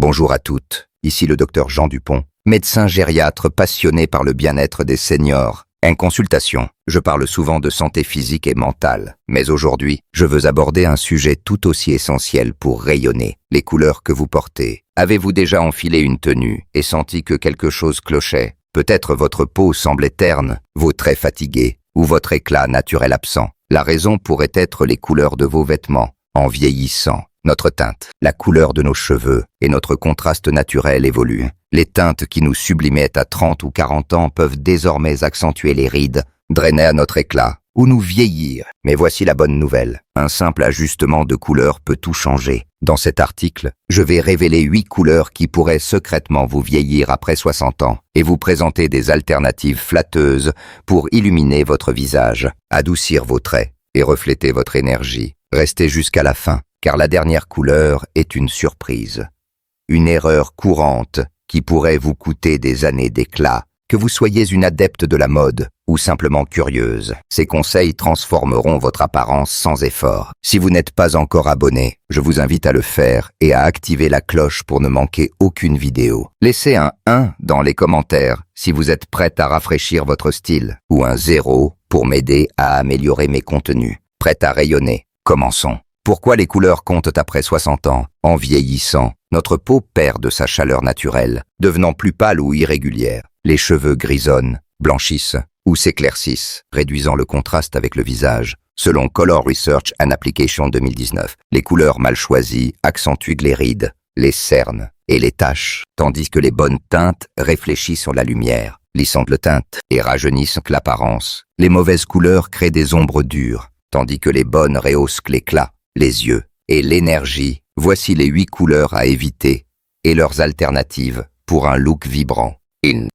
Bonjour à toutes, ici le docteur Jean Dupont, médecin gériatre passionné par le bien-être des seniors. En consultation, je parle souvent de santé physique et mentale, mais aujourd'hui, je veux aborder un sujet tout aussi essentiel pour rayonner, les couleurs que vous portez. Avez-vous déjà enfilé une tenue et senti que quelque chose clochait? Peut-être votre peau semblait terne, vos traits fatigués, ou votre éclat naturel absent. La raison pourrait être les couleurs de vos vêtements. En vieillissant, notre teinte, la couleur de nos cheveux et notre contraste naturel évoluent. Les teintes qui nous sublimaient à 30 ou 40 ans peuvent désormais accentuer les rides, drainer à notre éclat ou nous vieillir. Mais voici la bonne nouvelle. Un simple ajustement de couleur peut tout changer. Dans cet article, je vais révéler 8 couleurs qui pourraient secrètement vous vieillir après 60 ans et vous présenter des alternatives flatteuses pour illuminer votre visage, adoucir vos traits et refléter votre énergie. Restez jusqu'à la fin, car la dernière couleur est une surprise. Une erreur courante qui pourrait vous coûter des années d'éclat, que vous soyez une adepte de la mode ou simplement curieuse. Ces conseils transformeront votre apparence sans effort. Si vous n'êtes pas encore abonné, je vous invite à le faire et à activer la cloche pour ne manquer aucune vidéo. Laissez un 1 dans les commentaires si vous êtes prête à rafraîchir votre style, ou un 0 pour m'aider à améliorer mes contenus. Prête à rayonner. Commençons. Pourquoi les couleurs comptent après 60 ans? En vieillissant, notre peau perd de sa chaleur naturelle, devenant plus pâle ou irrégulière. Les cheveux grisonnent, blanchissent ou s'éclaircissent, réduisant le contraste avec le visage. Selon Color Research and Application 2019, les couleurs mal choisies accentuent les rides, les cernes et les taches, tandis que les bonnes teintes réfléchissent la lumière, lissant le teinte et rajeunissent l'apparence. Les mauvaises couleurs créent des ombres dures, tandis que les bonnes rehaussent l'éclat, les yeux et l'énergie. Voici les 8 couleurs à éviter et leurs alternatives pour un look vibrant.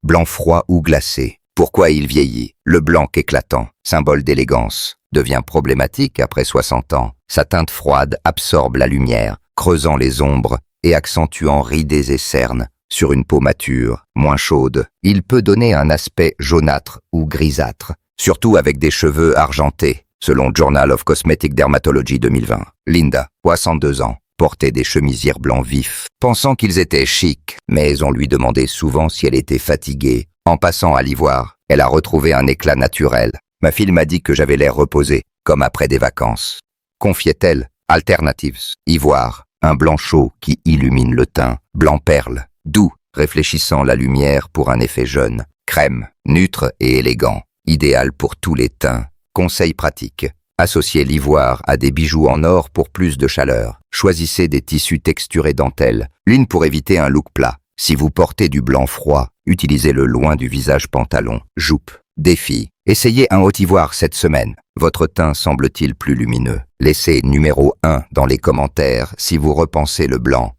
Blanc froid ou glacé. Pourquoi il vieillit? Le blanc éclatant, symbole d'élégance, devient problématique après 60 ans. Sa teinte froide absorbe la lumière, creusant les ombres et accentuant rides et cernes. Sur une peau mature, moins chaude, il peut donner un aspect jaunâtre ou grisâtre, surtout avec des cheveux argentés. Selon Journal of Cosmetic Dermatology 2020, Linda, 62 ans, portait des chemisières blancs vifs, pensant qu'ils étaient chics, mais on lui demandait souvent si elle était fatiguée. En passant à l'ivoire, elle a retrouvé un éclat naturel. Ma fille m'a dit que j'avais l'air reposé, comme après des vacances. Confiait-elle, Alternatives, ivoire, un blanc chaud qui illumine le teint, blanc perle, doux, réfléchissant la lumière pour un effet jeune, crème, neutre et élégant, idéal pour tous les teints. Conseil pratique. Associez l'ivoire à des bijoux en or pour plus de chaleur. Choisissez des tissus texturés dentelle, l'une pour éviter un look plat. Si vous portez du blanc froid, utilisez-le loin du visage pantalon. Jupe. Défi. Essayez un haut ivoire cette semaine. Votre teint semble-t-il plus lumineux? Laissez numéro 1 dans les commentaires si vous repensez le blanc.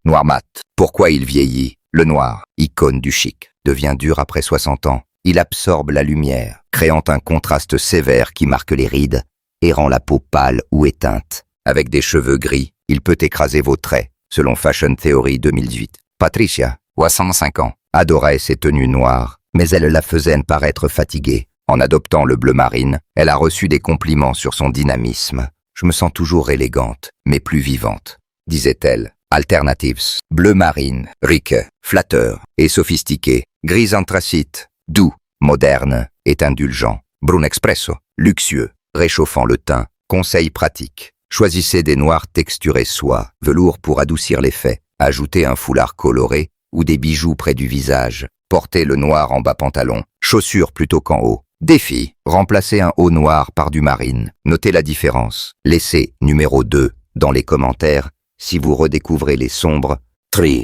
Noir mat. Pourquoi il vieillit? Le noir, icône du chic, devient dur après 60 ans. Il absorbe la lumière, créant un contraste sévère qui marque les rides et rend la peau pâle ou éteinte. Avec des cheveux gris, il peut écraser vos traits, selon Fashion Theory 2018. Patricia, 65 ans, adorait ses tenues noires, mais elle la faisait paraître fatiguée. En adoptant le bleu marine, elle a reçu des compliments sur son dynamisme. Je me sens toujours élégante, mais plus vivante, disait-elle. Alternatives, bleu marine, riche, flatteur et sophistiqué, gris anthracite, doux, moderne et indulgent, brun expresso, luxueux, réchauffant le teint. Conseil pratique. Choisissez des noirs texturés soie, velours pour adoucir l'effet. Ajoutez un foulard coloré ou des bijoux près du visage. Portez le noir en bas pantalon, chaussures plutôt qu'en haut. Défi. Remplacez un haut noir par du marine. Notez la différence. Laissez numéro 2 dans les commentaires si vous redécouvrez les sombres.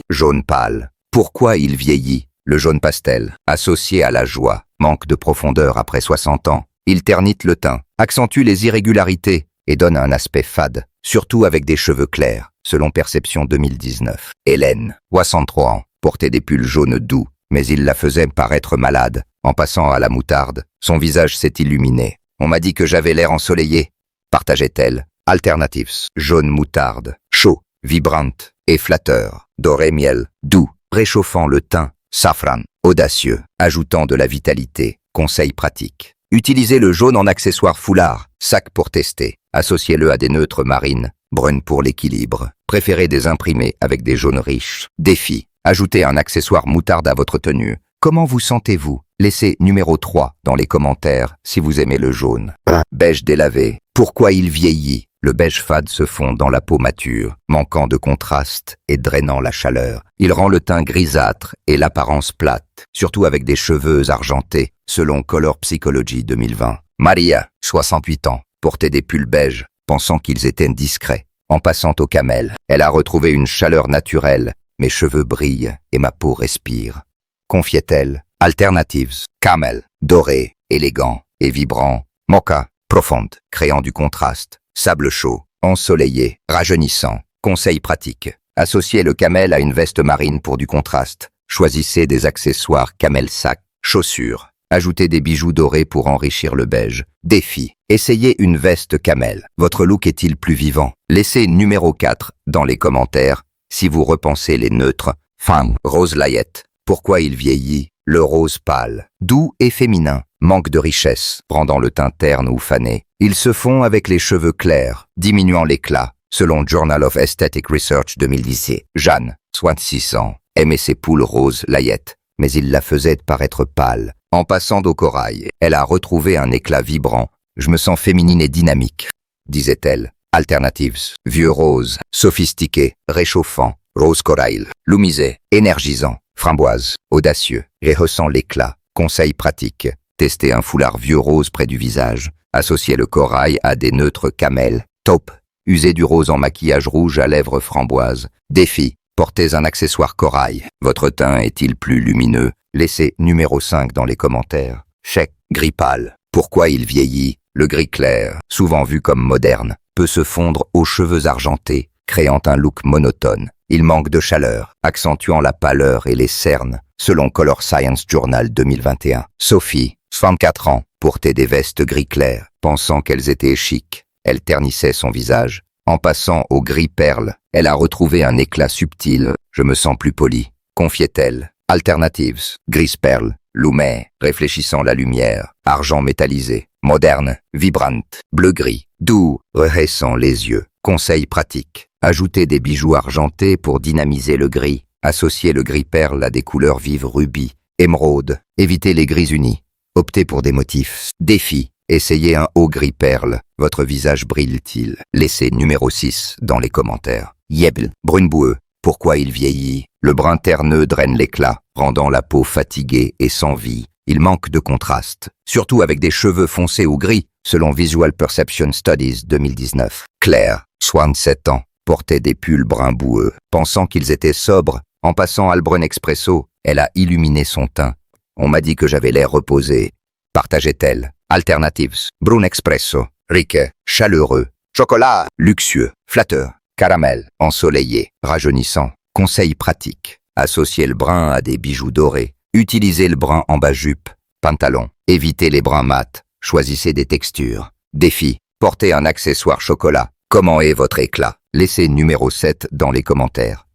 Jaune pâle. Pourquoi il vieillit? Le jaune pastel, associé à la joie, manque de profondeur après 60 ans. Il ternite le teint, accentue les irrégularités et donne un aspect fade, surtout avec des cheveux clairs, selon Perception 2019. Hélène, 63 ans, portait des pulls jaunes doux, mais il la faisait paraître malade. En passant à la moutarde, son visage s'est illuminé. On m'a dit que j'avais l'air ensoleillé, partageait-elle. Alternatives, jaune moutarde, chaud, vibrante et flatteur, doré miel, doux, réchauffant le teint. Safran, audacieux, ajoutant de la vitalité. Conseil pratique. Utilisez le jaune en accessoire foulard, sac pour tester. Associez-le à des neutres marines brune pour l'équilibre. Préférez des imprimés avec des jaunes riches. Défi. Ajoutez un accessoire moutarde à votre tenue. Comment vous sentez-vous? Laissez numéro 3 dans les commentaires si vous aimez le jaune. Beige délavé. Pourquoi il vieillit? Le beige fade se fond dans la peau mature, manquant de contraste et drainant la chaleur. Il rend le teint grisâtre et l'apparence plate, surtout avec des cheveux argentés, selon Color Psychology 2020. Maria, 68 ans, portait des pulls beiges, pensant qu'ils étaient discrets. En passant au camel, elle a retrouvé une chaleur naturelle. Mes cheveux brillent et ma peau respire. Confiait-elle. Alternatives. Camel, doré, élégant et vibrant. Mocha, profonde, créant du contraste. Sable chaud, ensoleillé, rajeunissant. Conseil pratique. Associez le camel à une veste marine pour du contraste. Choisissez des accessoires camel sac, chaussures. Ajoutez des bijoux dorés pour enrichir le beige. Défi. Essayez une veste camel. Votre look est-il plus vivant? Laissez numéro 4 dans les commentaires si vous repensez les neutres. Femme. Rose layette. Pourquoi il vieillit? Le rose pâle, doux et féminin, manque de richesse, rendant le teint terne ou fané. Il se fond avec les cheveux clairs, diminuant l'éclat, selon Journal of Aesthetic Research 2017. Jeanne, 66 ans, aimait ses poules roses layette, mais il la faisait paraître pâle. En passant d'eau corail, elle a retrouvé un éclat vibrant. Je me sens féminine et dynamique, disait-elle. Alternatives. Vieux rose, sophistiqué, réchauffant, rose corail, lumisé, énergisant. Framboise, audacieux, rehaussant l'éclat. Conseil pratique. Testez un foulard vieux rose près du visage. Associez le corail à des neutres camel. Taupe. Usez du rose en maquillage rouge à lèvres framboise. Défi. Portez un accessoire corail. Votre teint est-il plus lumineux? Laissez numéro 5 dans les commentaires. Chèque. Gris pâle. Pourquoi il vieillit? Le gris clair, souvent vu comme moderne, peut se fondre aux cheveux argentés, créant un look monotone. Il manque de chaleur, accentuant la pâleur et les cernes, selon Color Science Journal 2021. Sophie, 64 ans, portait des vestes gris clair, pensant qu'elles étaient chic. Elle ternissait son visage. En passant au gris perle, elle a retrouvé un éclat subtil. Je me sens plus polie, confiait-elle. Alternatives. Gris perle, lumet, réfléchissant la lumière. Argent métallisé, moderne, vibrante, bleu-gris, doux, rehaissant les yeux. Conseil pratique. Ajoutez des bijoux argentés pour dynamiser le gris. Associez le gris perle à des couleurs vives rubis, émeraude. Évitez les gris unis. Optez pour des motifs. Défi. Essayez un haut gris perle. Votre visage brille-t-il? Laissez numéro 6 dans les commentaires. Yebl, brune boueux. Pourquoi il vieillit? Le brun terneux draine l'éclat, rendant la peau fatiguée et sans vie. Il manque de contraste, surtout avec des cheveux foncés ou gris, selon Visual Perception Studies 2019. Claire, 67 ans, portait des pulls brun boueux, pensant qu'ils étaient sobres. En passant Albrun Expresso, elle a illuminé son teint. On m'a dit que j'avais l'air reposé. Partageait-elle. Alternatives. Brun Expresso, riche, chaleureux, chocolat, luxueux, flatteur, caramel, ensoleillé, rajeunissant. Conseil pratique. Associez le brun à des bijoux dorés. Utilisez le brun en bas-jupe, pantalon. Évitez les bruns mat. Choisissez des textures. Défi. Portez un accessoire chocolat. Comment est votre éclat? Laissez numéro 7 dans les commentaires.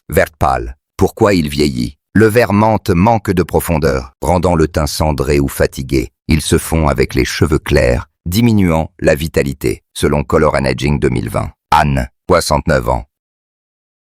Vert pâle. Pourquoi il vieillit? Le vert menthe manque de profondeur, rendant le teint cendré ou fatigué. Il se fond avec les cheveux clairs, diminuant la vitalité, selon Color and Aging 2020. Anne, 69 ans,